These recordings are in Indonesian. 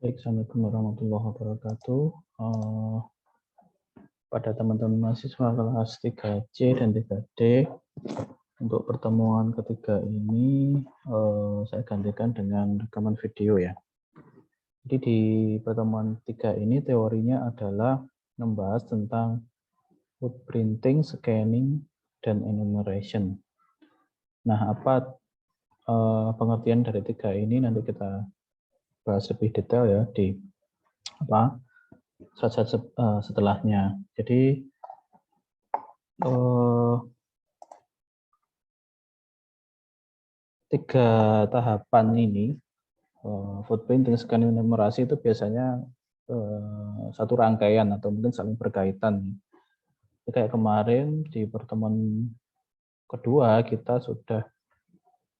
Baik, Assalamualaikum warahmatullahi wabarakatuh. Pada teman-teman mahasiswa kelas 3C dan 3D, untuk pertemuan ketiga ini saya gantikan dengan rekaman video ya. Jadi di pertemuan 3 ini teorinya adalah membahas tentang footprinting, scanning, dan enumeration. Nah, apa pengertian dari 3 ini nanti kita bahas lebih detail ya di slide setelahnya. Jadi tiga tahapan ini, footprinting, scanning, enumerasi itu biasanya satu rangkaian atau mungkin saling berkaitan. Jadi kayak kemarin di pertemuan kedua kita sudah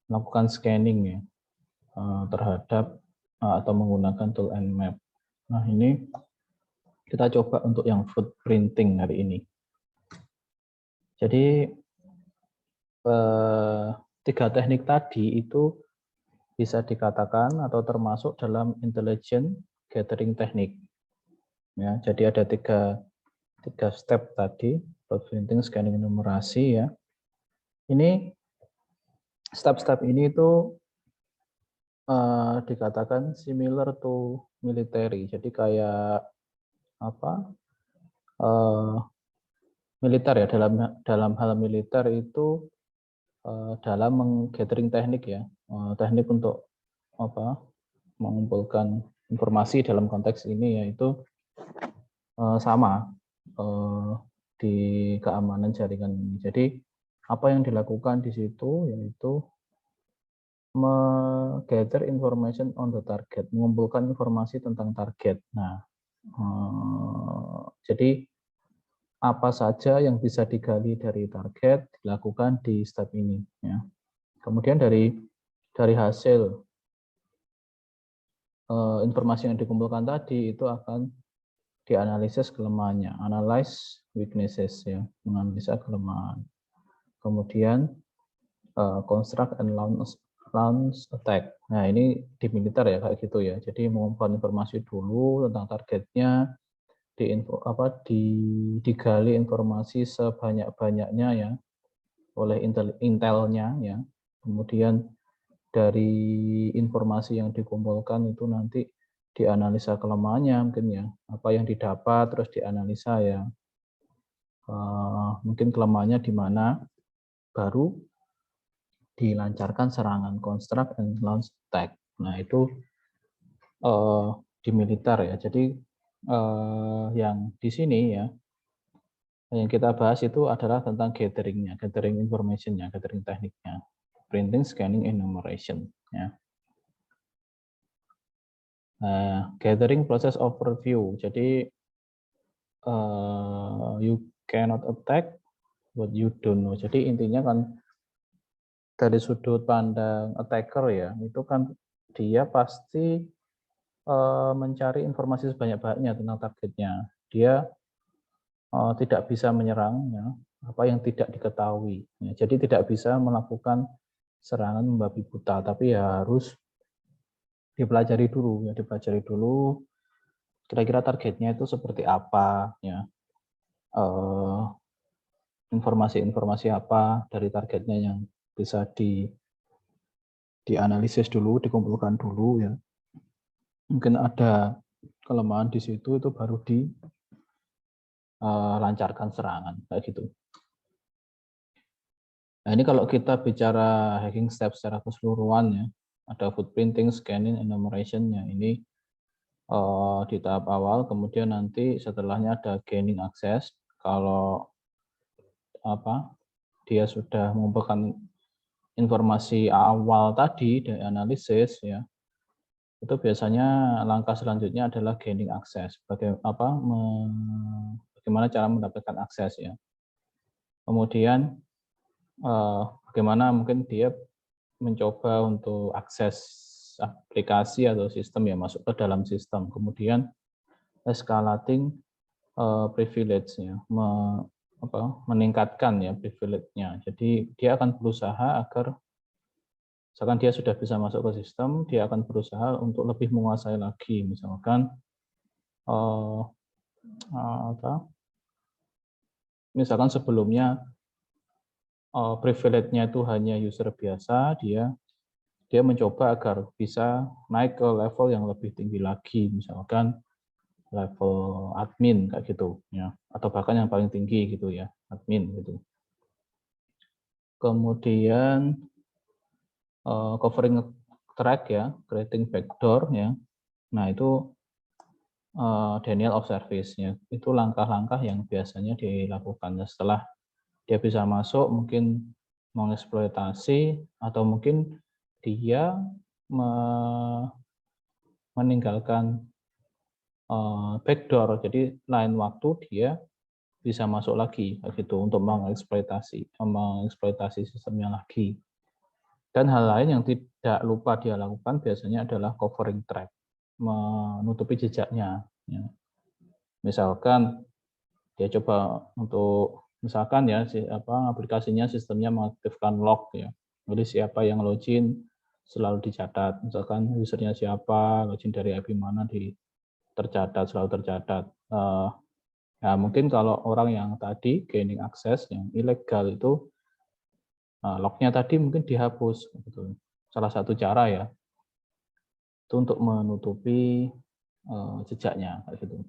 melakukan scanning ya terhadap atau menggunakan tool Nmap. Nah ini kita coba untuk yang footprinting hari ini. Jadi tiga teknik tadi itu bisa dikatakan atau termasuk dalam intelligent gathering teknik. Ya, jadi ada tiga step tadi, footprinting, scanning, enumerasi ya. Ini step-step ini itu dikatakan similar to military. Jadi kayak apa? Militer ya, dalam hal militer itu dalam menggathering teknik ya, teknik untuk apa? Mengumpulkan informasi dalam konteks ini yaitu sama di keamanan jaringan ini. Jadi apa yang dilakukan di situ yaitu gather information on the target, mengumpulkan informasi tentang target. Nah, jadi apa saja yang bisa digali dari target dilakukan di step ini. Ya. Kemudian dari hasil informasi yang dikumpulkan tadi itu akan dianalisis kelemahannya, analyze weaknesses ya, menganalisa kelemahan. Kemudian construct and launch attack. Nah ini di militer ya kayak gitu ya. Jadi mengumpulkan informasi dulu tentang targetnya, digali informasi sebanyak-banyaknya ya oleh intelnya ya. Kemudian dari informasi yang dikumpulkan itu nanti dianalisa kelemahannya mungkin ya, apa yang didapat terus dianalisa ya, mungkin kelemahannya di mana, baru dilancarkan serangan construct and launch attack. Nah itu di militer ya. Jadi yang di sini ya yang kita bahas itu adalah tentang gathering-nya, gathering information-nya, gathering tekniknya, printing, scanning, enumeration ya. Gathering process overview. Jadi you cannot attack what you don't know. Jadi intinya kan dari sudut pandang attacker ya, itu kan dia pasti mencari informasi sebanyak-banyaknya tentang targetnya. Dia tidak bisa menyerang ya, apa yang tidak diketahui. Ya, jadi tidak bisa melakukan serangan membabi buta, tapi ya harus dipelajari dulu ya, dipelajari dulu kira-kira targetnya itu seperti apa ya, informasi-informasi apa dari targetnya yang bisa dianalisis dulu, dikumpulkan dulu ya. Mungkin ada kelemahan di situ, itu baru dilancarkan serangan kayak gitu. Nah ini kalau kita bicara hacking step secara keseluruhan ya, ada footprinting, scanning, enumeration ya, ini di tahap awal, kemudian nanti setelahnya ada gaining access. Kalau dia sudah mengumpulkan informasi awal tadi dari analisis ya, itu biasanya langkah selanjutnya adalah gaining access. Bagaimana cara mendapatkan akses ya. Kemudian bagaimana mungkin dia mencoba untuk akses aplikasi atau sistem ya, masuk ke dalam sistem. Kemudian escalating privilege ya, meningkatkan ya privilege-nya. Jadi dia akan berusaha agar Misalkan dia sudah bisa masuk ke sistem, dia akan berusaha untuk lebih menguasai lagi. Misalkan misalkan sebelumnya privilege-nya itu hanya user biasa, dia mencoba agar bisa naik ke level yang lebih tinggi lagi, misalkan level admin kayak gitu ya, atau bahkan yang paling tinggi gitu ya, admin gitu. Kemudian covering track ya, creating backdoor ya. Nah, itu denial of service ya. Itu langkah-langkah yang biasanya dilakukan setelah dia bisa masuk, mungkin mengeksploitasi atau mungkin dia meninggalkan backdoor. Jadi lain waktu dia bisa masuk lagi gitu untuk mengeksploitasi sistemnya lagi. Dan hal lain yang tidak lupa dia lakukan biasanya adalah covering track, menutupi jejaknya. Ya. Misalkan dia coba untuk misalkan ya aplikasinya sistemnya mengaktifkan log ya. Jadi siapa yang login selalu dicatat. Misalkan usernya siapa, login dari IP mana tercatat, selalu tercatat. Nah, mungkin kalau orang yang tadi gaining access yang ilegal itu lognya tadi mungkin dihapus. Gitu. Salah satu cara ya itu untuk menutupi jejaknya gitu.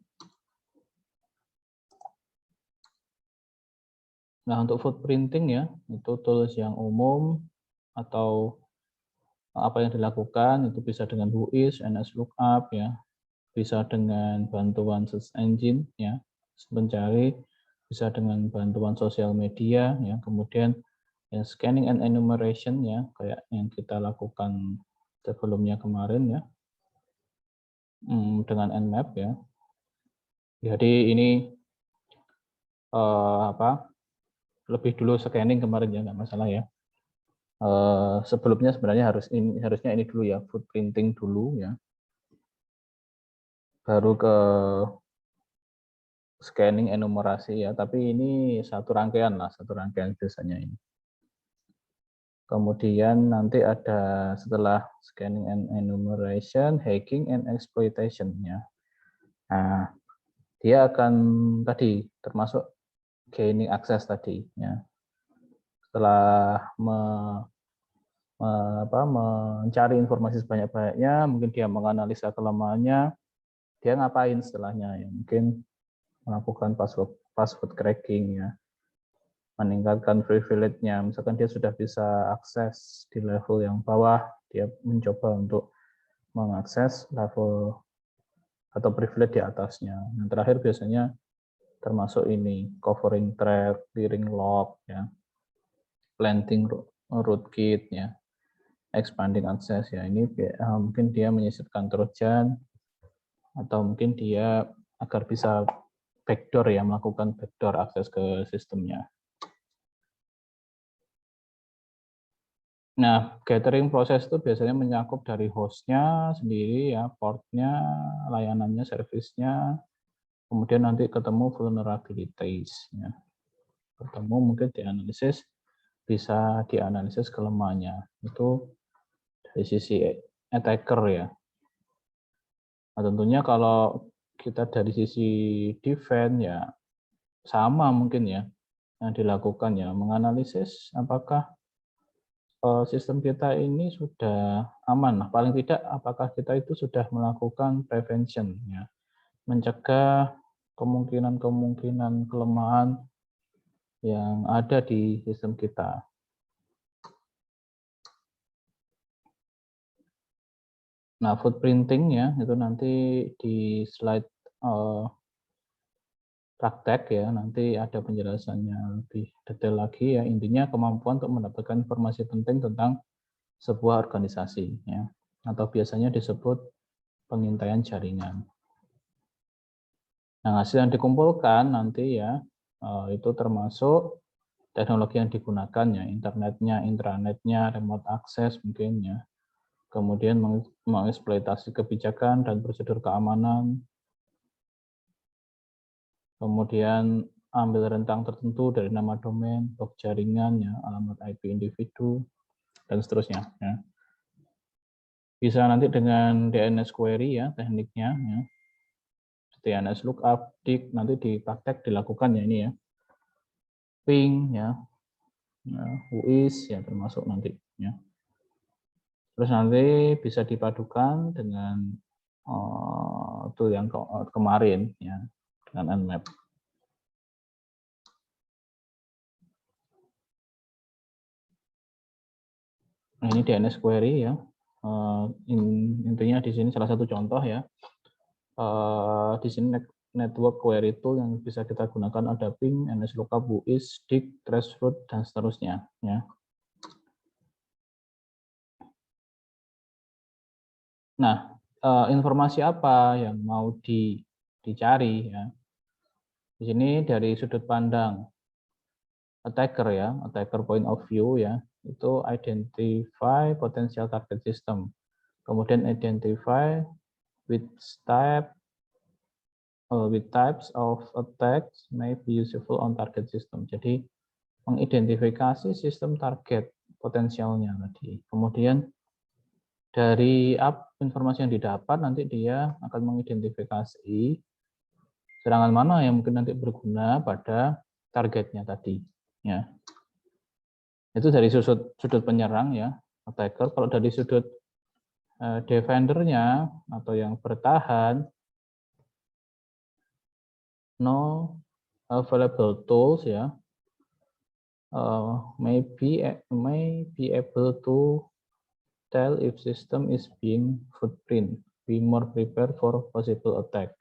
Nah, untuk footprinting ya itu tools yang umum atau apa yang dilakukan itu bisa dengan Whois, NSLOOKUP ya, bisa dengan bantuan search engine ya, pencari, bisa dengan bantuan sosial media ya, kemudian ya, scanning and enumeration ya, kayak yang kita lakukan sebelumnya kemarin ya, dengan Nmap ya. Jadi ini lebih dulu scanning kemarin ya, nggak masalah ya. Sebelumnya sebenarnya harusnya ini dulu ya, footprinting dulu ya, baru ke scanning enumerasi ya, tapi ini satu rangkaian biasanya ini. Kemudian nanti ada setelah scanning and enumeration, hacking and exploitation ya. Nah, dia akan tadi termasuk gaining access tadi ya. Setelah mencari informasi sebanyak-banyaknya, mungkin dia menganalisa kelemahannya, dia ngapain setelahnya ya, mungkin melakukan password cracking ya, meningkatkan privilege-nya. Misalkan dia sudah bisa akses di level yang bawah, dia mencoba untuk mengakses level atau privilege di atasnya. Yang terakhir biasanya termasuk ini, covering track, clearing log, ya, planting rootkit, ya, expanding access, ya. Ini mungkin dia menyisipkan trojan, atau mungkin dia agar bisa backdoor ya, melakukan backdoor akses ke sistemnya. Nah, gathering proses itu biasanya mencakup dari hostnya sendiri ya, portnya, layanannya, servisnya, kemudian nanti ketemu vulnerabilities ya. Ketemu mungkin dianalisis, bisa dianalisis kelemahannya. Itu dari sisi attacker ya. Nah, tentunya kalau kita dari sisi defense ya sama mungkin ya yang dilakukan ya, menganalisis apakah sistem kita ini sudah aman. Nah, paling tidak apakah kita itu sudah melakukan prevention ya, mencegah kemungkinan kelemahan yang ada di sistem kita. Nah, footprinting ya itu nanti di slide praktek ya, nanti ada penjelasannya lebih detail lagi ya. Intinya kemampuan untuk mendapatkan informasi penting tentang sebuah organisasi ya, atau biasanya disebut pengintaian jaringan. Nah, hasil yang dikumpulkan nanti ya itu termasuk teknologi yang digunakan ya, internetnya, intranetnya, remote access mungkin ya. Kemudian mengeksploitasi kebijakan dan prosedur keamanan. Kemudian ambil rentang tertentu dari nama domain, blok jaringan, ya, alamat IP individu, dan seterusnya. Ya. Bisa nanti dengan DNS query ya tekniknya ya. DNS lookup, dig, nanti di praktek dilakukan ya ini ya. Ping ya. Whois ya termasuk nanti ya. Terus nanti bisa dipadukan dengan tool yang kemarin ya dengan Nmap. Nah, ini DNS query ya. Intinya di sini salah satu contoh ya. Di sini network query tool yang bisa kita gunakan ada ping, nslookup, whois, dig, traceroute dan seterusnya ya. Nah, informasi apa yang mau dicari ya? Di sini dari sudut pandang attacker ya, attacker point of view ya, itu identify potential target system. Kemudian identify which types of attacks may be useful on target system. Jadi mengidentifikasi sistem target potensialnya tadi. Kemudian dari informasi yang didapat nanti dia akan mengidentifikasi serangan mana yang mungkin nanti berguna pada targetnya tadi ya. Itu dari sudut penyerang ya, attacker. Kalau dari sudut defendernya atau yang bertahan, no available tools ya, may be able to tell if system is being footprint, be more prepared for possible attack.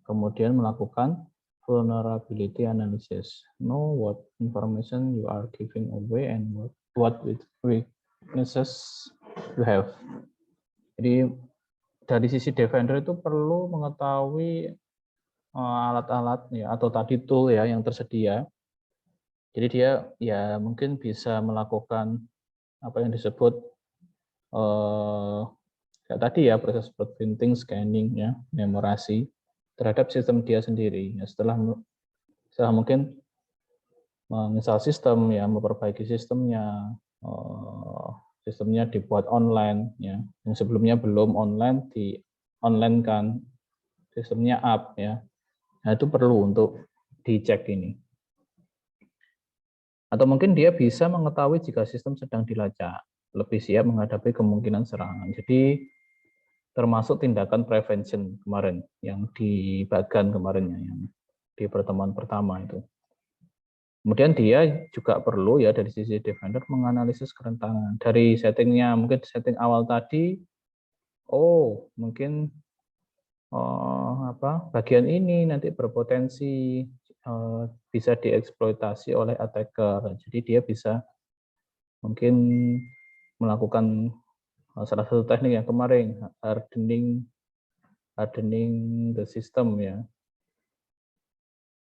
Kemudian melakukan vulnerability analysis, know what information you are giving away and what weaknesses you have. Jadi dari sisi defender itu perlu mengetahui alat-alat ya atau tadi tool ya yang tersedia. Jadi dia ya mungkin bisa melakukan apa yang disebut kayak tadi ya proses printing, scanning ya, memorasi terhadap sistem dia sendiri. Ya, setelah mungkin menginstal sistem ya, memperbaiki sistemnya, sistemnya dibuat online ya, yang sebelumnya belum online di online kan, sistemnya up ya. Nah, itu perlu untuk dicek ini. Atau mungkin dia bisa mengetahui jika sistem sedang dilacak, lebih siap menghadapi kemungkinan serangan. Jadi termasuk tindakan prevention kemarin yang di bagan kemarin yang di pertemuan pertama itu. Kemudian dia juga perlu ya dari sisi defender menganalisis kerentanan dari settingnya, mungkin setting awal tadi, mungkin bagian ini nanti berpotensi bisa dieksploitasi oleh attacker. Jadi dia bisa mungkin melakukan salah satu teknik yang kemarin hardening the system ya,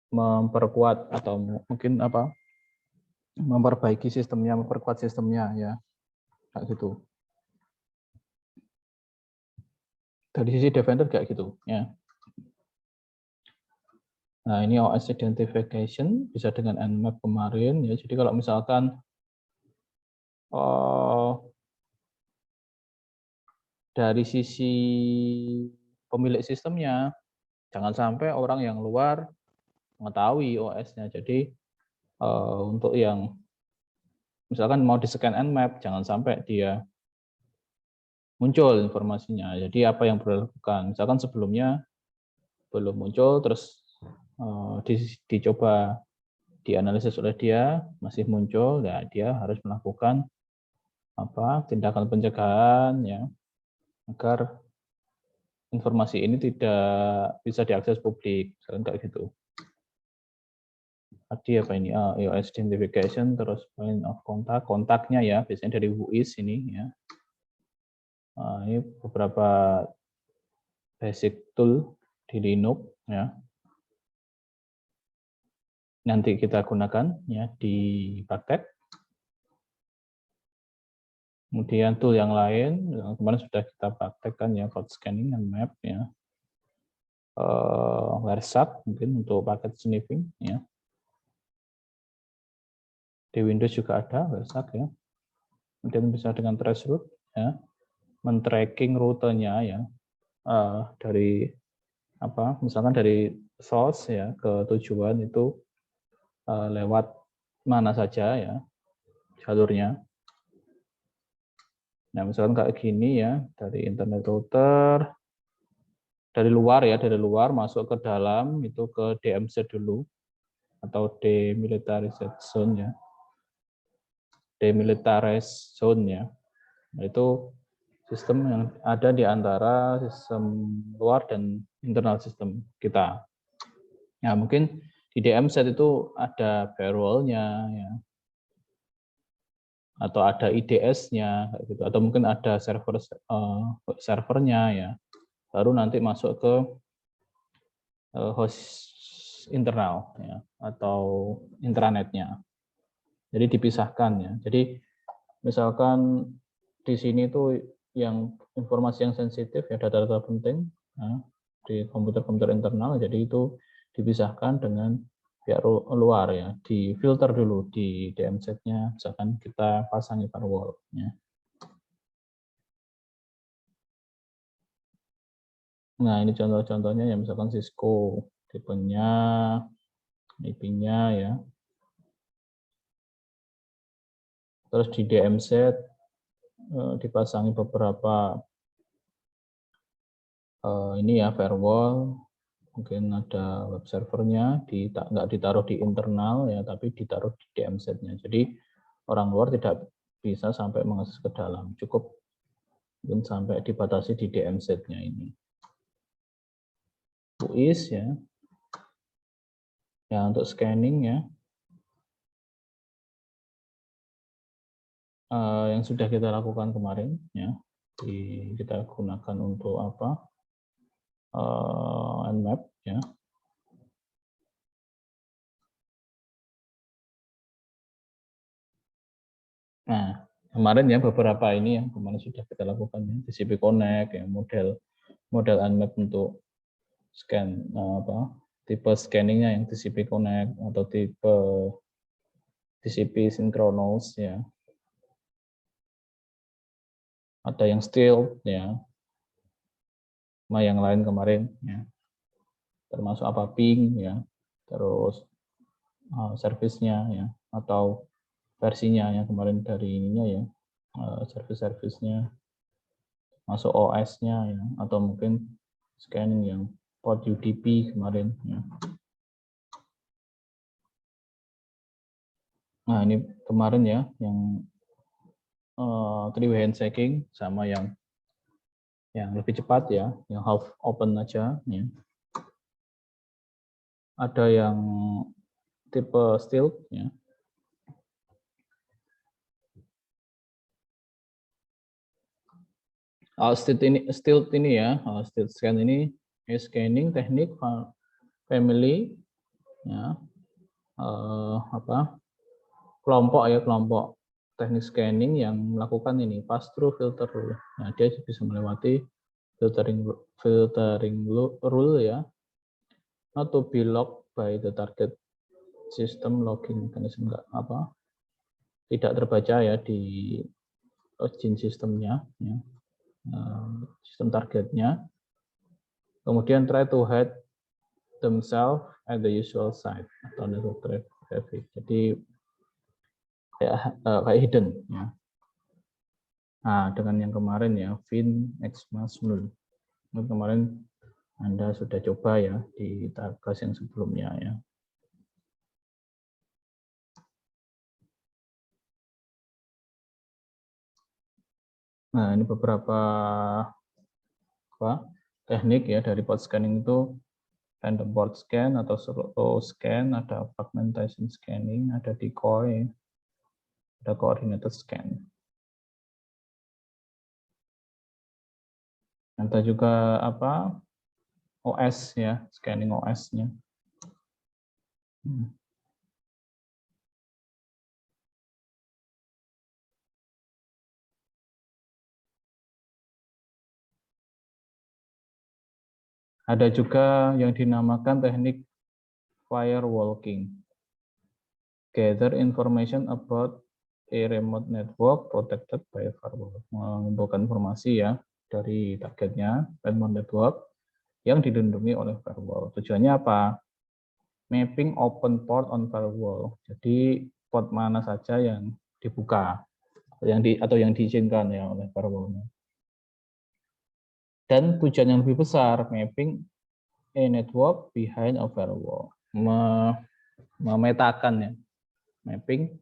memperkuat atau mungkin memperbaiki sistemnya, memperkuat sistemnya ya kayak gitu. Dari sisi defender kayak gitu ya. Nah, ini OS identification bisa dengan Nmap kemarin ya. Jadi kalau misalkan dari sisi pemilik sistemnya, jangan sampai orang yang luar mengetahui OS-nya. Jadi untuk yang misalkan mau di-scan Nmap, jangan sampai dia muncul informasinya. Jadi apa yang perlu dilakukan? Misalkan sebelumnya belum muncul, terus dicoba dianalisis oleh dia, masih muncul, ya dia harus melakukan tindakan pencegahan ya agar informasi ini tidak bisa diakses publik, misalkan kayak gitu. Tadi apa ini? iOS identification, terus point of contact, kontaknya ya, biasanya dari whois ini ya. Ini beberapa basic tool di Linux ya. Nanti kita gunakan ya di praktek. Kemudian tool yang lain, yang kemarin sudah kita praktekkan ya, code scanning dan map ya. Wireshark mungkin untuk paket sniffing ya. Di Windows juga ada Wireshark ya. Kemudian bisa dengan traceroute ya. men-tracking rutenya ya, dari misalkan dari source ya ke tujuan itu lewat mana saja ya jalurnya. Nah, misalkan kayak gini ya, dari internet router, dari luar masuk ke dalam itu ke DMZ dulu, atau demilitarized zone ya. Demilitarized zone ya. Nah, itu sistem yang ada di antara sistem luar dan internal sistem kita. Nah, mungkin di DMZ itu ada firewall-nya ya, atau ada IDS-nya gitu, atau mungkin ada servernya ya. Baru nanti masuk ke host internal ya, atau intranetnya. Jadi dipisahkan ya. Jadi misalkan di sini tuh yang informasi yang sensitif ya, data-data penting ya, di komputer-komputer internal, jadi itu dipisahkan dengan pihak luar ya, difilter dulu di DMZ-nya, misalkan kita pasangi firewall ya. Nah, ini contoh-contohnya ya, misalkan Cisco, tipenya, IP-nya ya. Terus di DMZ dipasangi beberapa ini ya, firewall, mungkin ada web servernya, nggak ditaruh di internal ya, tapi ditaruh di DMZ-nya. Jadi orang luar tidak bisa sampai mengakses ke dalam, cukup mungkin sampai dibatasi di DMZ-nya ini. UIS ya, ya untuk scanning ya, yang sudah kita lakukan kemarin ya, kita gunakan untuk apa? Nmap ya. Nah, kemarin ya beberapa ini yang kemarin sudah kita lakukan ya, TCP Connect ya, model Nmap untuk scan tipe scanningnya yang TCP Connect atau tipe TCP Synchronous ya. Ada yang still ya, sama yang lain kemarin ya. Termasuk apa ping ya, terus servisnya ya, atau versinya yang kemarin dari ininya ya, service-service-nya, masuk OS-nya ya, atau mungkin scanning yang port UDP kemarin ya. Nah, ini kemarin ya yang three-way handshaking sama yang lebih cepat ya, yang half open aja ya. Ada yang tipe stealth ya. Stealth ini ya, stealth scan ini scanning teknik family ya, kelompok teknik scanning yang melakukan ini pass through filter rule. Nah, dia bisa melewati filtering rule ya, not to be locked by the target system login mechanism, tidak terbaca ya di login sistemnya ya, sistem targetnya. Kemudian try to hide themselves at the usual site atau network traffic. Jadi kayak hidden ya. Nah, dengan yang kemarin ya, Vin Xmas null. Kemarin Anda sudah coba ya di tugas yang sebelumnya ya. Nah, ini beberapa teknik ya dari port scanning itu, random port scan atau slow scan, ada fragmentation scanning, ada decoy, ada coordinated scan. Ada juga OS ya, scanning OS-nya. Ada juga yang dinamakan teknik firewalking. Gather information about a remote network protected by a firewall. Mengumpulkan informasi ya dari targetnya, remote network yang dilindungi oleh firewall. Tujuannya apa? Mapping open port on firewall. Jadi port mana saja yang dibuka, atau yang diizinkan ya oleh firewall. Dan tujuan yang lebih besar, mapping a network behind a firewall. Memetakan ya, mapping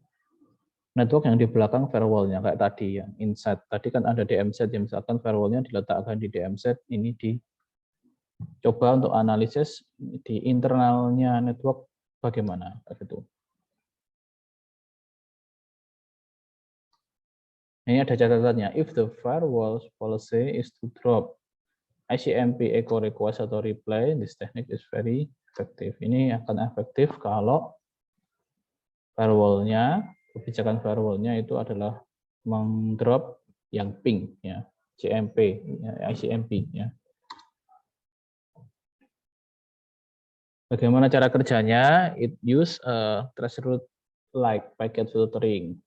network yang di belakang firewall-nya kayak tadi yang inside. Tadi kan ada DMZ yang misalkan firewall-nya diletakkan di DMZ, ini dicoba untuk analisis di internalnya network bagaimana gitu. Ini ada catatannya, if the firewall policy is to drop ICMP echo request atau reply, this technique is very effective. Ini akan efektif kalau firewall-nya, kebijakan firewall-nya itu adalah mengdrop yang ping ya, CMP, ya, ICMP ya. Bagaimana cara kerjanya? It use traceroute like packet filtering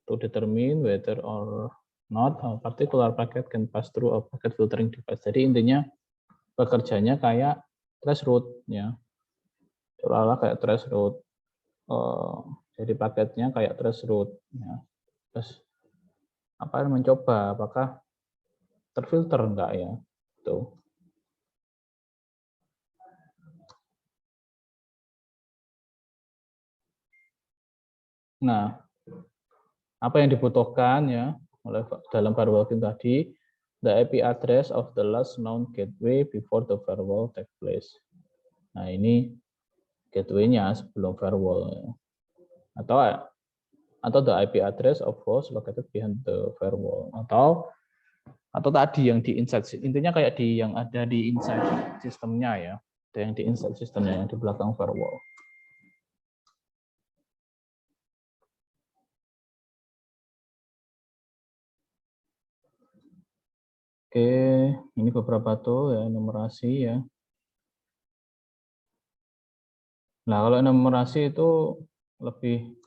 to determine whether or not a particular packet can pass through a packet filtering device. Jadi intinya bekerjanya kayak traceroute ya. Seolah-olah kayak traceroute. Jadi paketnya kayak traceroute ya. Terus apa mencoba apakah terfilter enggak ya? Tuh. Nah, apa yang dibutuhkan ya oleh dalam firewall tadi? The IP address of the last known gateway before the firewall take place. Nah, ini gateway-nya sebelum firewall. Atau the IP address of host located behind the firewall. Atau tadi yang di inside, intinya kayak yang ada di inside sistemnya ya. Ada yang di inside sistemnya yang di belakang firewall. Oke, ini beberapa tuh ya numerasi ya. Nah, kalau numerasi itu lebih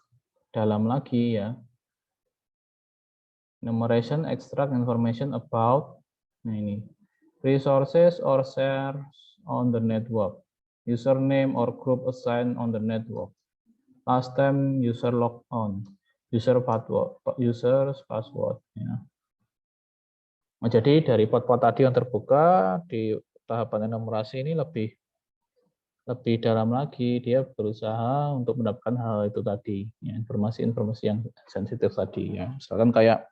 dalam lagi ya. Numeration extract information about ini resources or shares on the network, username or group assigned on the network, last time user logged on, user's password ya. Nah, jadi dari port-port tadi yang terbuka di tahapan enumerasi ini lebih dalam lagi, dia berusaha untuk mendapatkan hal itu tadi, ya, informasi-informasi yang sensitif tadi ya. Misalkan kayak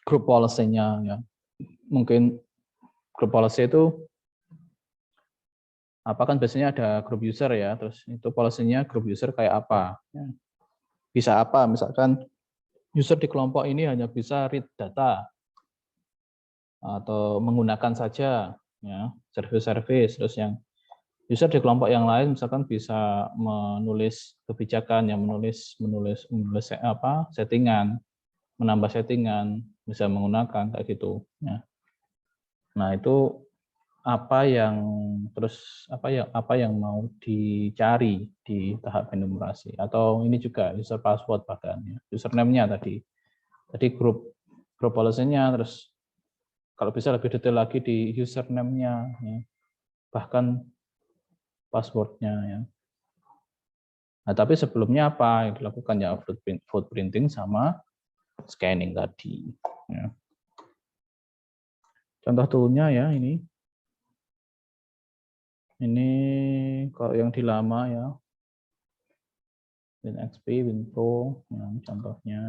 group policy-nya ya. Mungkin group policy itu apa kan biasanya ada group user ya, terus itu policy-nya group user kayak apa ya. Bisa apa misalkan user di kelompok ini hanya bisa read data atau menggunakan saja ya service terus yang user di kelompok yang lain misalkan bisa menulis kebijakan yang menulis apa settingan, menambah settingan, bisa menggunakan kayak gitu ya. Nah, itu apa yang mau dicari di tahap enumerasi, atau ini juga user password bahkan ya, username-nya tadi grup policy-nya, terus kalau bisa lebih detail lagi di username-nya ya, bahkan password-nya ya. Nah, tapi sebelumnya apa yang dilakukan ya, footprinting sama scanning tadi ya. Contoh toolnya ya ini kalau yang di lama ya, WinXP, WinPro, yang contohnya.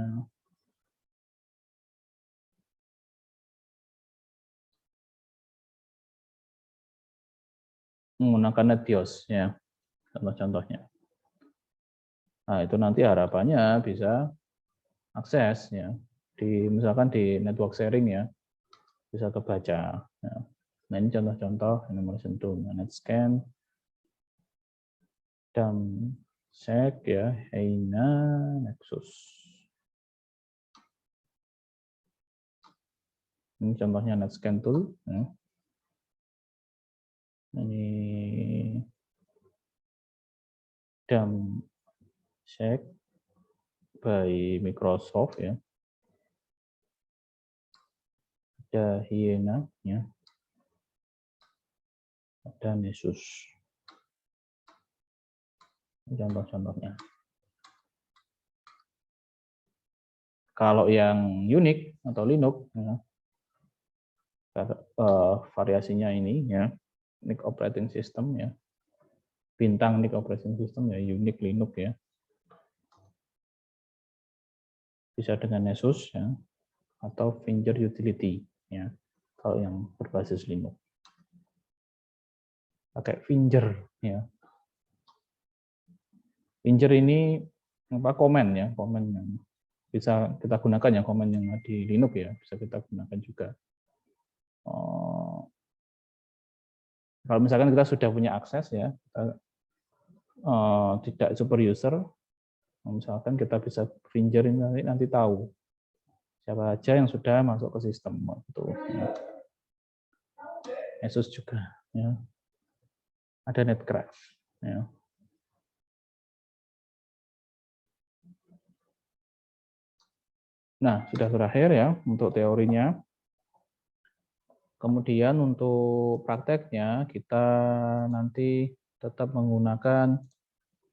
Menggunakan NetBIOS ya, contoh-contohnya. Nah, itu nanti harapannya bisa akses ya, misalkan di network sharing ya, bisa kebaca. Ya. Nah, ini contoh-contoh enumeration tool, NetScan, DAMSEC ya, Heina, Nexus. Ini contohnya NetScan tool. Ya. Ini DAMSEC. by Microsoft ya. Ada Hyena ya. Ada Nessus. Contoh-contohnya. Kalau yang Unix atau Linux ya, variasinya ini ya, Unix operating system ya. Bintang Unix operating system ya, Unix Linux ya. Bisa dengan Nessus ya, atau Finger Utility ya. Kalau yang berbasis Linux. Pakai Finger ya. Finger ini komen ya, komen yang bisa kita gunakan ya, komen yang di Linux ya, bisa kita gunakan juga. Kalau misalkan kita sudah punya akses ya, kita, tidak super user, misalkan kita bisa Finger ini nanti tahu siapa aja yang sudah masuk ke sistem itu. Ya. Asus juga ya. Ada Netcraft ya. Nah, sudah berakhir ya untuk teorinya. Kemudian untuk prakteknya kita nanti tetap menggunakan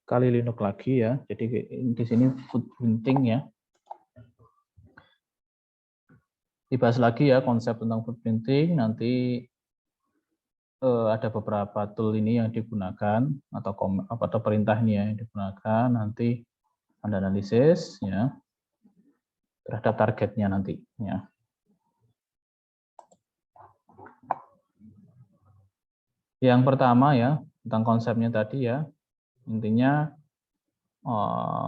Kali Linux lagi ya. Jadi di sini footprinting ya. Dibahas lagi ya konsep tentang footprinting. Nanti ada beberapa tool ini yang digunakan atau perintah ini ya yang digunakan. Nanti Anda analisis ya terhadap targetnya nanti ya. Yang pertama ya tentang konsepnya tadi ya, intinya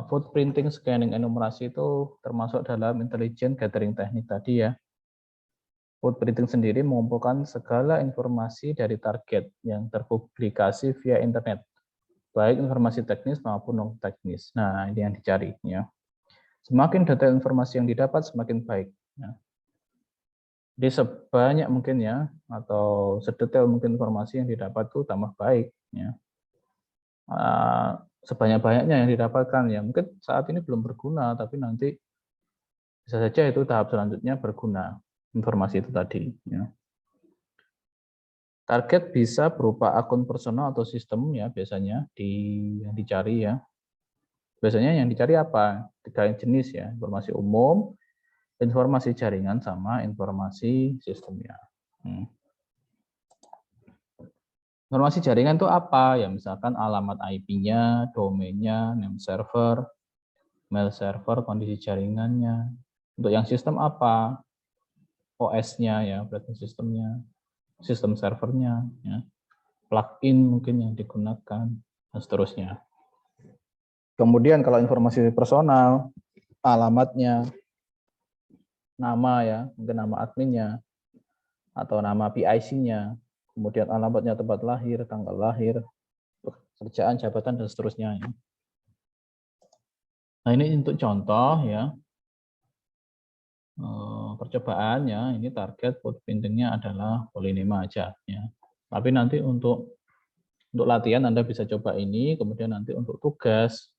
footprinting, scanning, enumerasi itu termasuk dalam intelligent gathering teknik tadi ya. Footprinting sendiri mengumpulkan segala informasi dari target yang terpublikasi via internet, baik informasi teknis maupun non teknis. Nah, ini yang dicari ya. Semakin detail informasi yang didapat semakin baik. Ya. Jadi sebanyak mungkin ya, atau sedetail mungkin informasi yang didapat itu tambah baik. Ya. Sebanyak-banyaknya yang didapatkan ya, mungkin saat ini belum berguna, tapi nanti bisa saja itu tahap selanjutnya berguna, informasi itu tadi. Ya. Target bisa berupa akun personal atau sistem ya, biasanya yang dicari ya. Biasanya yang dicari apa? 3 jenis ya, informasi umum, informasi jaringan, sama informasi sistemnya. Informasi jaringan itu apa? Ya misalkan alamat IP-nya, domainnya, name server, mail server, kondisi jaringannya. Untuk yang sistem apa? OS-nya ya, operating system-nya, sistem servernya, ya. Plugin mungkin yang digunakan, dan seterusnya. Kemudian kalau informasi personal, alamatnya, nama ya, mungkin nama adminnya, atau nama PIC-nya, kemudian alamatnya, tempat lahir, tanggal lahir, pekerjaan, jabatan, dan seterusnya. Nah ini untuk contoh ya, percobaan ya, ini target footprinting-nya adalah polinema aja ya. Tapi nanti untuk latihan Anda bisa coba ini, kemudian nanti untuk tugas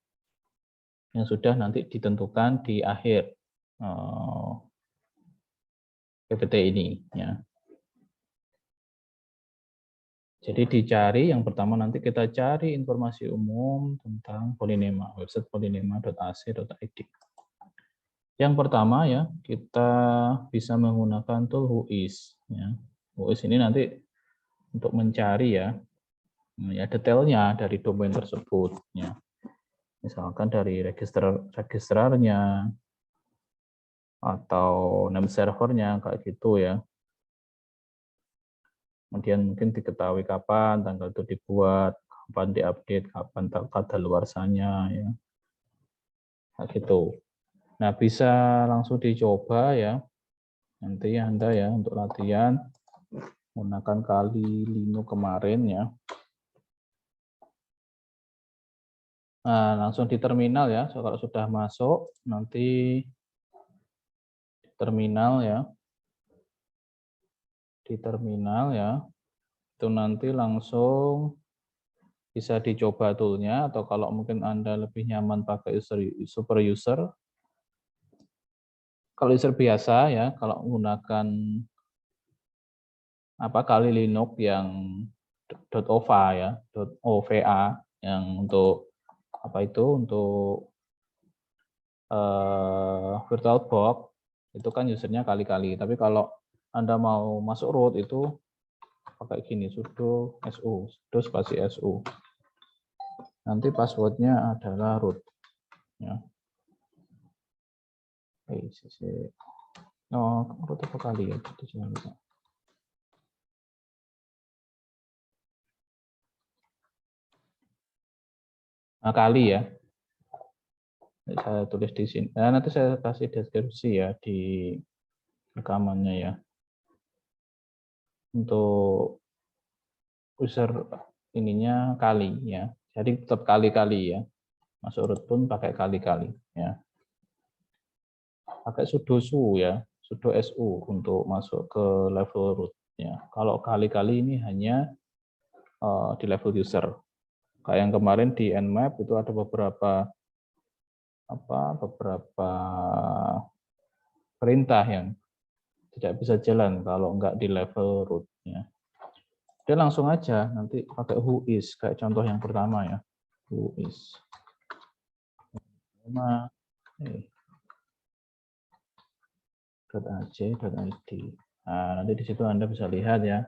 yang sudah nanti ditentukan di akhir PPT ini ya. Jadi dicari yang pertama nanti kita cari informasi umum tentang polinema, website polinema.ac.id. Yang pertama ya, kita bisa menggunakan tool Whois ya. Whois ini nanti untuk mencari ya detailnya dari domain tersebut ya. Misalkan dari registrarnya atau name servernya kayak gitu ya. Kemudian mungkin diketahui kapan tanggal itu dibuat, kapan diupdate, kapan kadaluarsanya ya. Kayak gitu. Nah, bisa langsung dicoba ya. Nanti Anda ya untuk latihan menggunakan Kali Linux kemarin ya. Nah, langsung di terminal ya. So, kalau sudah masuk, nanti di terminal ya. Di terminal ya. Itu nanti langsung bisa dicoba toolnya, atau kalau mungkin Anda lebih nyaman pakai super user, Kalau user biasa ya, kalau menggunakan kali Linux yang .ova ya, .ova yang untuk untuk VirtualBox itu kan usernya kali-kali. Tapi kalau Anda mau masuk root itu pakai gini, sudo spasi su. Nanti passwordnya adalah root. Ya. Root apa kali ya? Itu jangan lupa. Nah, kali ya. Saya tulis di sini. Nah, nanti saya kasih deskripsi ya di rekamannya ya. Untuk user ininya kali ya. Jadi tetap kali-kali ya. Masuk root pun pakai kali-kali ya. Pakai sudo su ya, sudo su untuk masuk ke level root ya. Kalau kali-kali ini hanya di level user. Kayak yang kemarin di Nmap itu ada beberapa perintah yang tidak bisa jalan kalau enggak di level root ya. Dia langsung aja nanti pakai whois kayak contoh yang pertama ya. Whois. .ac.id. Nah, nanti di situ Anda bisa lihat ya.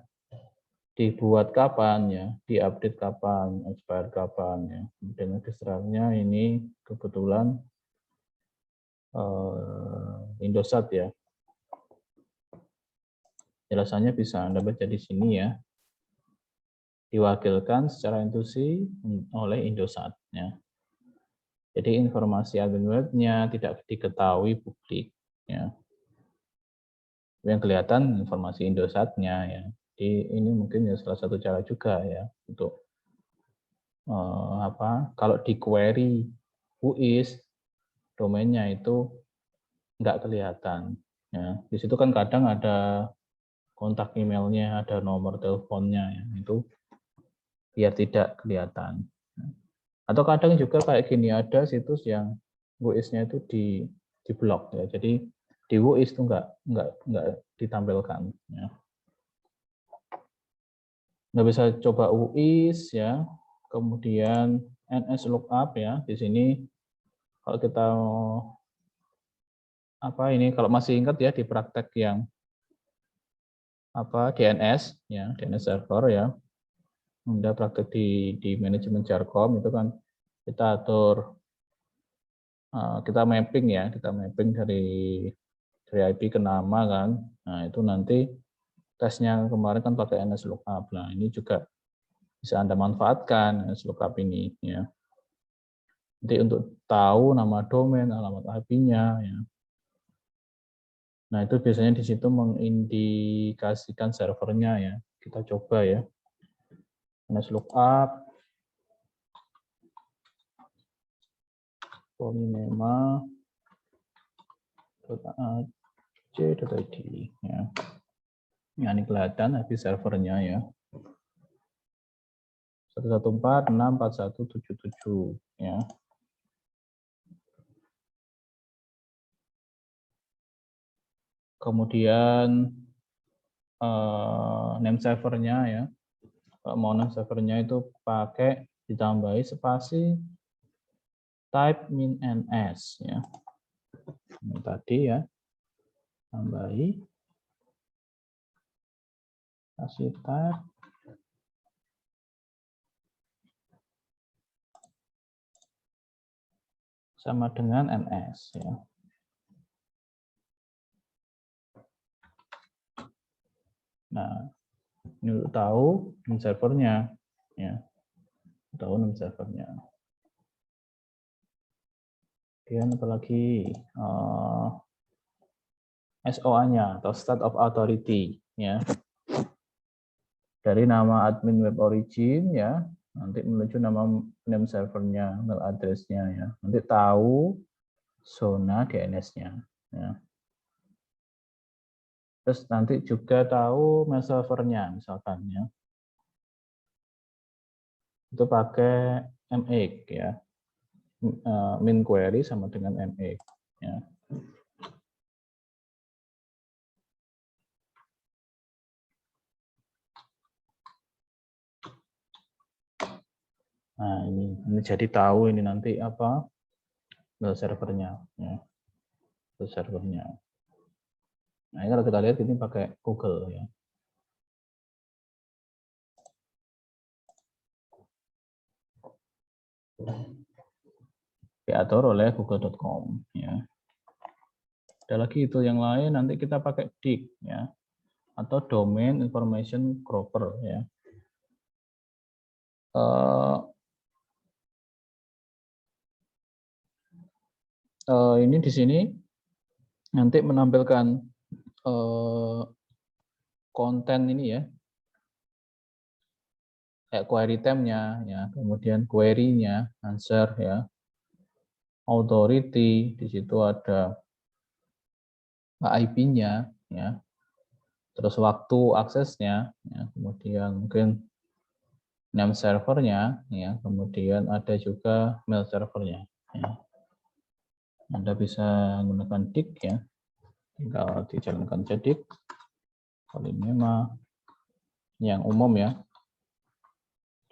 Dibuat kapan ya, diupdate kapan, expire kapan ya. Kemudian extract-nya ini kebetulan Indosat ya. Jelasannya bisa Anda baca di sini ya. Diwakilkan secara intuisi oleh Indosat ya. Jadi informasi admin webnya tidak diketahui publik ya. Yang kelihatan informasi Indosatnya ya. Jadi ini mungkin ya salah satu cara juga ya untuk kalau di query whois domainnya itu nggak kelihatan ya. Di situ kan kadang ada kontak emailnya, ada nomor teleponnya ya. Itu biar tidak kelihatan. Atau kadang juga kayak gini, ada situs yang whois-nya itu di blok ya. Jadi di whois itu nggak ditampilkan ya. Nggak bisa coba whois ya, kemudian nslookup ya. Di sini kalau kita ini kalau masih ingat ya di praktek yang DNS ya, DNS server ya. Anda praktek di manajemen Jarkom itu kan kita atur kita mapping ya, kita mapping dari IP ke nama kan. Nah, itu nanti tesnya kemarin kan pakai nslookup. Nah, ini juga bisa Anda manfaatkan nslookup ini ya. Nanti untuk tahu nama domain, alamat IP-nya ya. Nah, itu biasanya di situ mengindikasikan servernya ya. Kita coba ya. nslookup pominema.ac.id ya. Nah, ini kelihatan IP servernya ya. 114.64177 ya. Kemudian name servernya ya. Kalau mau name servernya itu pakai ditambahi spasi type min ns ya. Ini tadi ya. Tambahi spasi type sama dengan ns ya. Nah, ini untuk tahu name servernya ya. Tahu name servernya. Kemudian apalagi SOA-nya atau State of Authority ya. Dari nama admin web origin ya, nanti menuju nama name servernya, mail address-nya ya. Nanti tahu zona DNS-nya ya. Terus nanti juga tahu mail servernya misalkan ya. Itu pakai make ya. Min query sama dengan make ya. Nah, ini jadi tahu ini nanti apa mail servernya, ya, mail servernya. Nah, ini kalau kita lihat ini pakai Google ya. Diatur oleh google.com ya. Ada lagi itu yang lain nanti kita pakai DIG ya atau Domain Information Grouper ya. Ini di sini nanti menampilkan konten ini ya, kayak query time-nya ya, kemudian query-nya, answer ya, authority, di situ ada IP-nya ya, terus waktu aksesnya ya, kemudian mungkin name servernya ya, kemudian ada juga mail servernya ya. Anda bisa menggunakan DIG ya, tinggal dijalankan saja DIG Polyema yang umum ya,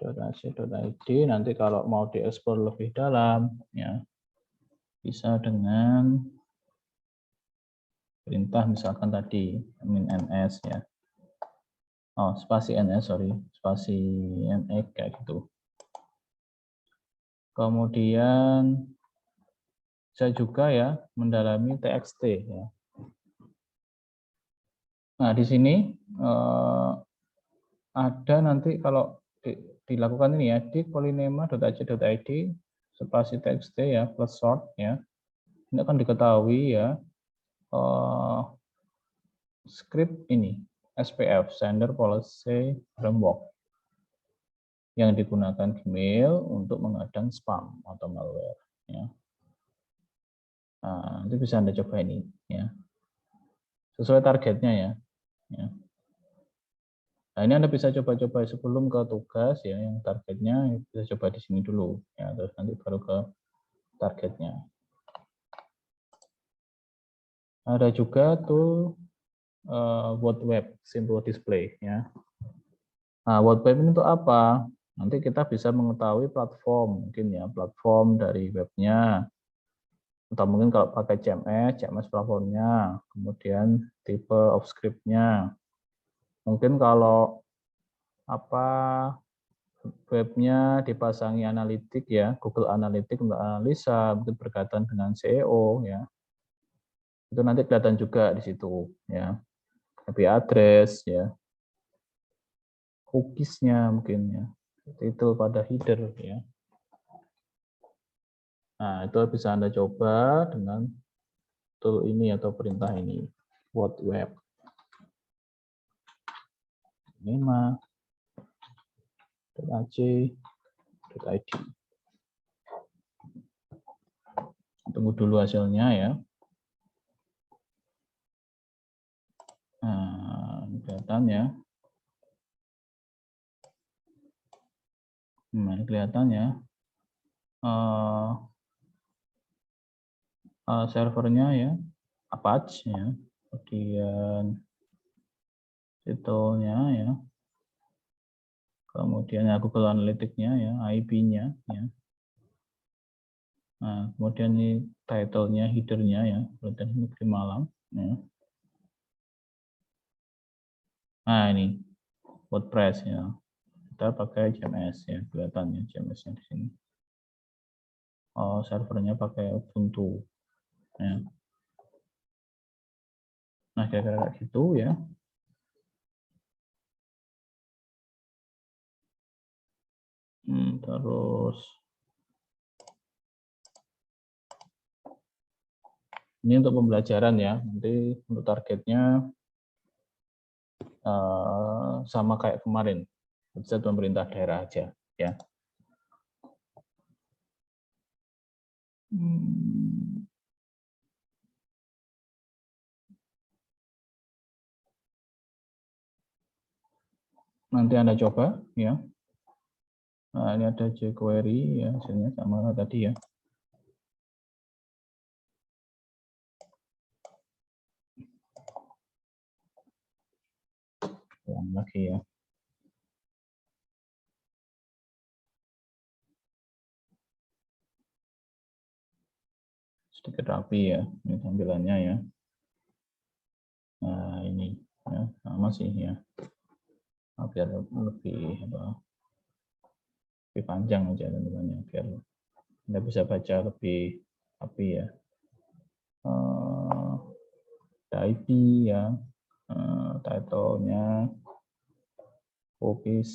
.ac.id. Nanti kalau mau diekspor lebih dalam ya bisa dengan perintah misalkan tadi -ns ya, spasi ns, sorry, spasi nx kayak gitu. Kemudian saya juga ya mendalami txt ya. Nah di sini ada nanti kalau dilakukan ini ya di polynema.ac.id spasi txt ya plus short ya, ini akan diketahui ya script ini SPF Sender Policy Framework yang digunakan Gmail untuk mengadang spam atau malware ya. Nah, nanti bisa Anda coba ini ya. Sesuai targetnya ya. Ya. Nah, ini Anda bisa coba-coba sebelum ke tugas ya, yang targetnya bisa coba di sini dulu ya, terus nanti baru ke targetnya. Ada juga tuh Word Web Simple Display ya. Nah, Word Web ini untuk apa? Nanti kita bisa mengetahui platform mungkin ya, platform dari webnya, atau mungkin kalau pakai CMS platformnya, kemudian tipe of script-nya. Mungkin kalau apa webnya dipasangi analitik ya, Google Analytics untuk analisa, mungkin berkaitan dengan SEO ya. Itu nanti kelihatan juga di situ ya. IP address ya. Cookies-nya mungkin ya. Itu pada header ya. Nah, itu bisa Anda coba dengan tool ini atau perintah ini. Word Web. Polynema.ac.id. Tunggu dulu hasilnya ya. Nah, kelihatan ya. Nah, ini kelihatan ya. Servernya ya, Apache ya. Kemudian titelnya ya. Kemudian ya Google Analytics-nya ya, IP-nya ya. Nah, kemudian ini title-nya, header-nya ya, Pelatihan Negeri Malang ya. Nah, ini WordPress ya. Kita pakai CMS ya, kelihatannya CMS-nya di sini. Servernya pakai Ubuntu ya. Nah, kira-kira gitu ya. Terus ini untuk pembelajaran ya. Nanti untuk targetnya sama kayak kemarin, website pemerintah daerah aja ya. Nanti Anda coba ya. Nah, ini ada jQuery ya, hasilnya sama tadi ya. Ulang lagi ya. sedikit rapi ya, ini tampilannya ya. Nah ini ya, sama sih ya, biar lebih lebih panjang aja tampilannya, biar Anda bisa baca lebih rapi ya. Ada IP ya, title-nya, cookies,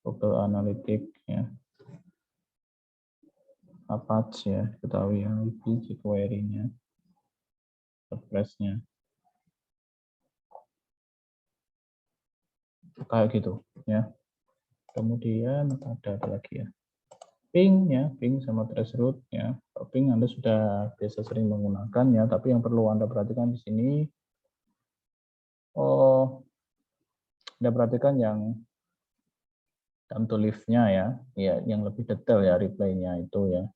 Google Analytics ya, Apache ya, ketahui ya, IP, jQuery-nya, WordPress-nya, kayak gitu ya. Kemudian ada lagi ya, ping ya, ping sama traceroute ya. Ping Anda sudah biasa sering menggunakan ya, tapi yang perlu Anda perhatikan di sini, Anda perhatikan yang time to live-nya ya, yang lebih detail ya, reply-nya itu ya.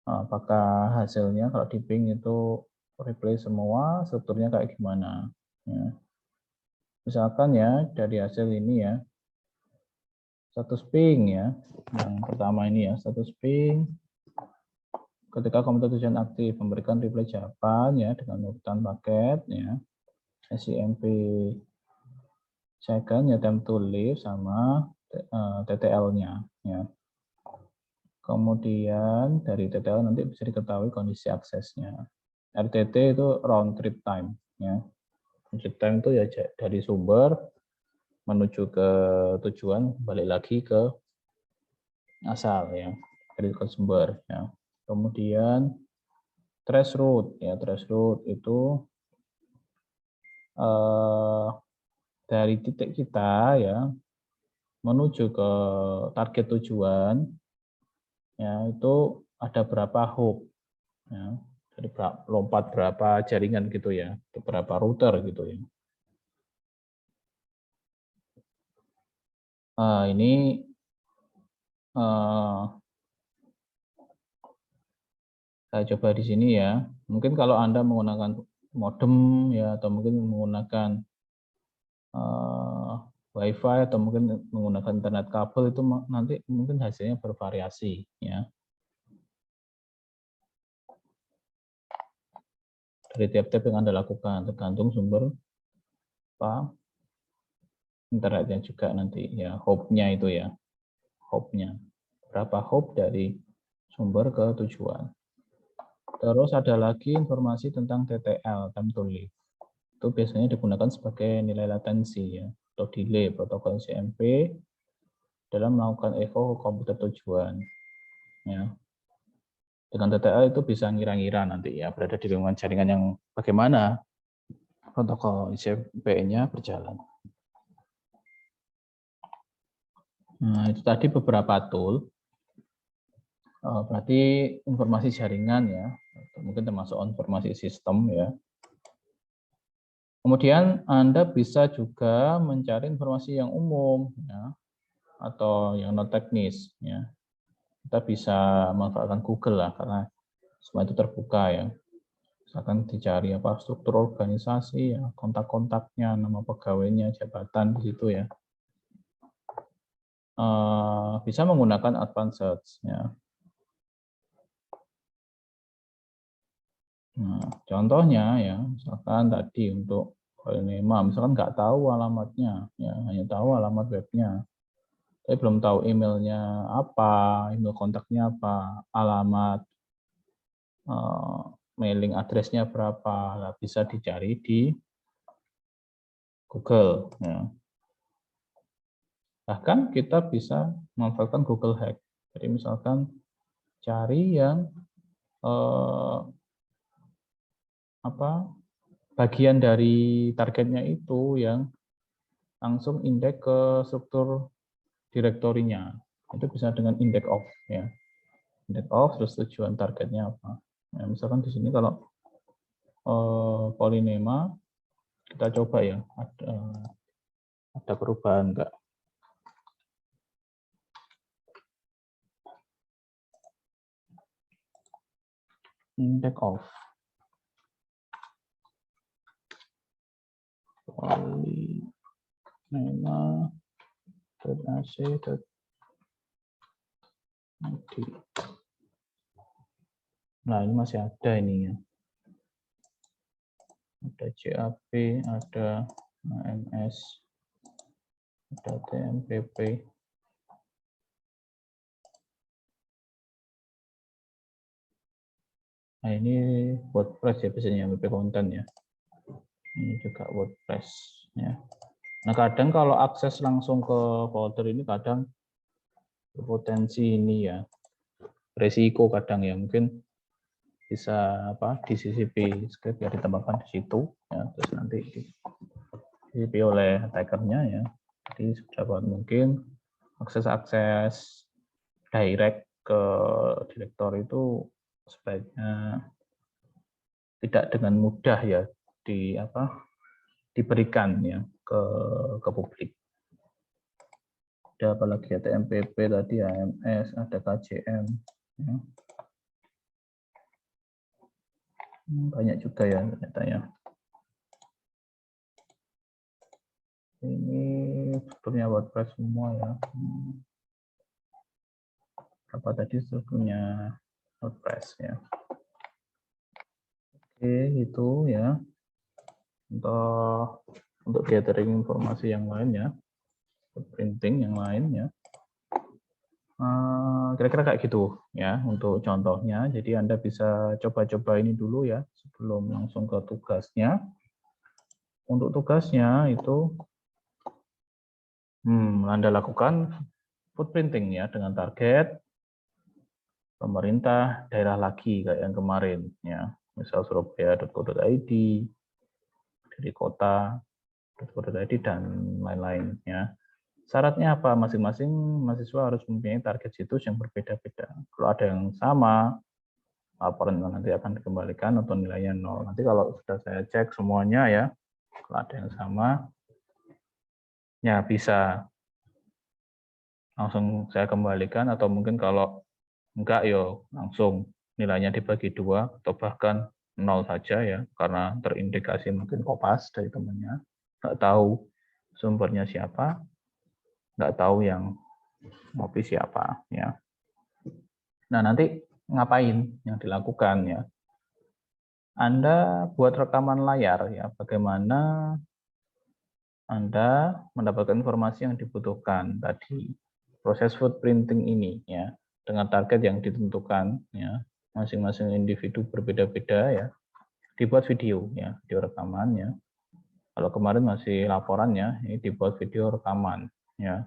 Apakah hasilnya kalau di ping itu reply semua, strukturnya kayak gimana ya. Misalkan ya dari hasil ini ya, status ping ya, yang pertama ini ya, status ping ketika komputer tujuan aktif memberikan reply jawaban ya dengan urutan paket ya, SCMP second ya, time to live sama TTL-nya ya. Kemudian dari TTL nanti bisa diketahui kondisi aksesnya. RTT itu round trip time ya. Round trip time itu ya dari sumber menuju ke tujuan, balik lagi ke asal ya, dari ke sumber ya. Kemudian traceroute ya, traceroute itu dari titik kita ya menuju ke target tujuan ya, itu ada berapa hop ya, dari lompat berapa jaringan gitu ya, berapa router gitu ya. Ini saya coba di sini ya. Mungkin kalau Anda menggunakan modem ya, atau mungkin menggunakan WiFi atau mungkin menggunakan internet kabel, itu nanti mungkin hasilnya bervariasi ya. Dari tiap-tiap yang Anda lakukan, tergantung sumber apa internetnya juga nanti ya, hop-nya itu ya, hop-nya. Berapa hop dari sumber ke tujuan. Terus ada lagi informasi tentang TTL, time to live. Itu biasanya digunakan sebagai nilai latensi ya, atau delay protokol CMP dalam melakukan echo ke komputer tujuan. Ya. Dengan TTL itu bisa ngira-ngira nanti ya, berada di lingkungan jaringan yang bagaimana protokol ICMP-nya berjalan. Nah, itu tadi beberapa tool. Berarti informasi jaringan ya, mungkin termasuk informasi sistem ya. Kemudian Anda bisa juga mencari informasi yang umum ya, atau yang non teknis ya. Kita bisa memanfaatkan Google lah, karena semua itu terbuka ya. Misalkan dicari apa struktur organisasi ya, kontak-kontaknya, nama pegawainya, jabatan di situ ya. Bisa menggunakan advanced search ya. Nah, contohnya ya, misalkan tadi untuk Polynema, misalkan nggak tahu alamatnya, ya hanya tahu alamat webnya, tapi belum tahu emailnya apa, email kontaknya apa, alamat mailing address-nya berapa, nah, bisa dicari di Google. Ya. Bahkan kita bisa memanfaatkan Google Hack. Jadi misalkan cari yang bagian dari targetnya itu yang langsung indeks ke struktur direktorinya. Itu bisa dengan index of ya. Index of terus tujuan targetnya apa. Ya, misalkan di sini kalau Polynema kita coba ya, ada perubahan enggak? Index of polynema.ac.id. Nah, ini masih ada ininya. Ada CAP, ada AMS, ada TMPP. Nah, ini WordPress ya biasanya, WP konten ya. Ini juga WordPress ya. Nah, kadang kalau akses langsung ke folder ini kadang potensi ini ya, resiko kadang ya, mungkin bisa apa di CCP script ya ditambahkan di situ ya, terus nanti di CCP oleh attackernya ya. Jadi sedapat mungkin akses direct ke direktor itu sebaiknya tidak dengan mudah ya diberikan ya ke publik. Ada apalagi ya TMPP tadi, AMS, ada KJM ya. Banyak juga ya ternyata ya. Ini sebetulnya WordPress semua ya. Apa tadi sebetulnya WordPress ya. Oke, itu ya. Untuk gathering informasi yang lain ya. Printing yang lain ya. Kira-kira kayak gitu ya untuk contohnya. Jadi Anda bisa coba-coba ini dulu ya sebelum langsung ke tugasnya. Untuk tugasnya itu Anda lakukan footprinting ya dengan target pemerintah daerah lagi kayak yang kemarin ya. Misal surabaya.co.id, dari kota.co.id dan lain-lain ya. Syaratnya apa? Masing-masing mahasiswa harus mempunyai target situs yang berbeda-beda. Kalau ada yang sama, laporan nanti akan dikembalikan atau nilainya 0. Nanti kalau sudah saya cek semuanya ya, kalau ada yang sama, ya bisa langsung saya kembalikan, atau mungkin kalau enggak yo langsung nilainya dibagi 2 atau bahkan 0 saja ya, karena terindikasi mungkin kopas dari temannya, nggak tahu sumbernya siapa, nggak tahu yang ngopi siapa ya. Nah, nanti ngapain yang dilakukan ya? Anda buat rekaman layar ya, bagaimana Anda mendapatkan informasi yang dibutuhkan tadi. Proses footprinting ini ya, dengan target yang ditentukan ya, masing-masing individu berbeda-beda ya. Dibuat video ya, video rekaman ya. Kalau kemarin masih laporan ya, ini dibuat video rekaman ya.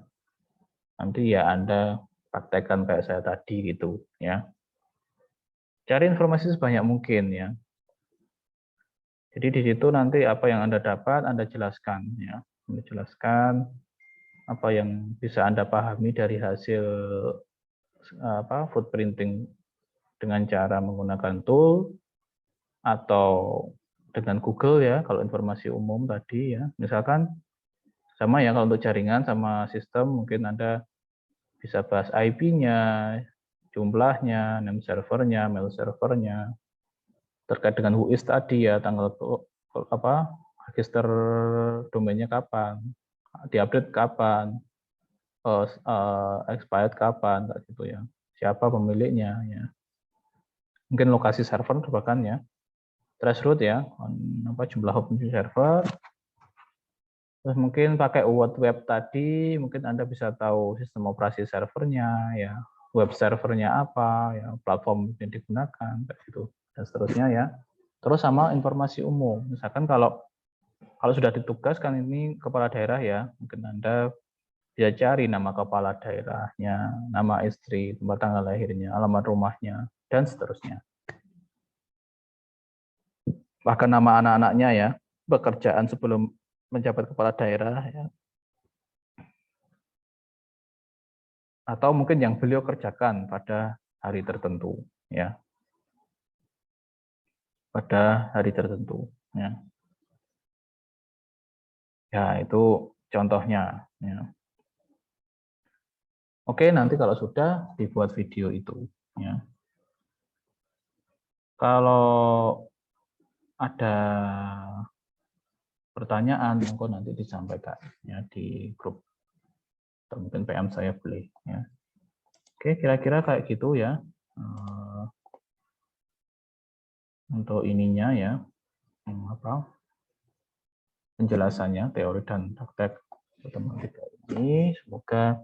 Nanti ya Anda praktekkan kayak saya tadi gitu ya. Cari informasi sebanyak mungkin ya. Jadi di situ nanti apa yang Anda dapat Anda jelaskan ya. Anda jelaskan apa yang bisa Anda pahami dari hasil footprinting dengan cara menggunakan tool atau dengan Google ya, kalau informasi umum tadi ya. Misalkan sama ya, kalau untuk jaringan sama sistem mungkin Anda bisa bahas IP-nya, jumlahnya, name servernya, mail servernya, terkait dengan whois tadi ya, tanggal register domainnya kapan, diupdate kapan, expired kapan, kayak gitu ya. Siapa pemiliknya ya. Mungkin lokasi server bahkan ya. Traceroute ya, jumlah hop server. Terus mungkin pakai web tadi, mungkin Anda bisa tahu sistem operasi servernya ya, web servernya apa ya, platform yang digunakan kayak gitu dan seterusnya ya. Terus sama informasi umum. Misalkan kalau sudah ditugaskan ini kepala daerah ya, mungkin Anda bisa cari nama kepala daerahnya, nama istri, tempat tanggal lahirnya, alamat rumahnya, dan seterusnya. Bahkan nama anak-anaknya ya, pekerjaan sebelum menjabat kepala daerah ya. Atau mungkin yang beliau kerjakan pada hari tertentu ya. Pada hari tertentu ya. Ya, itu contohnya ya. Oke, nanti kalau sudah dibuat video itu ya. Kalau ada pertanyaan monggo nanti disampaikan ya di grup, atau mungkin PM saya boleh ya. Oke, kira-kira kayak gitu ya. untuk ininya ya, penjelasannya, teori dan praktek pertemuan ini. Semoga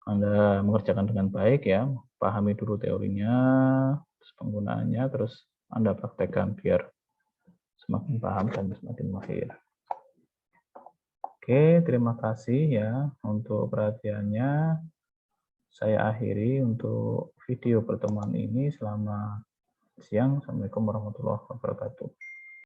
Anda mengerjakan dengan baik ya, pahami dulu teorinya, terus penggunaannya, terus Anda praktekkan biar semakin paham dan semakin mahir. Oke, terima kasih ya untuk perhatiannya. Saya akhiri untuk video pertemuan ini. Selamat siang. Assalamualaikum warahmatullahi wabarakatuh.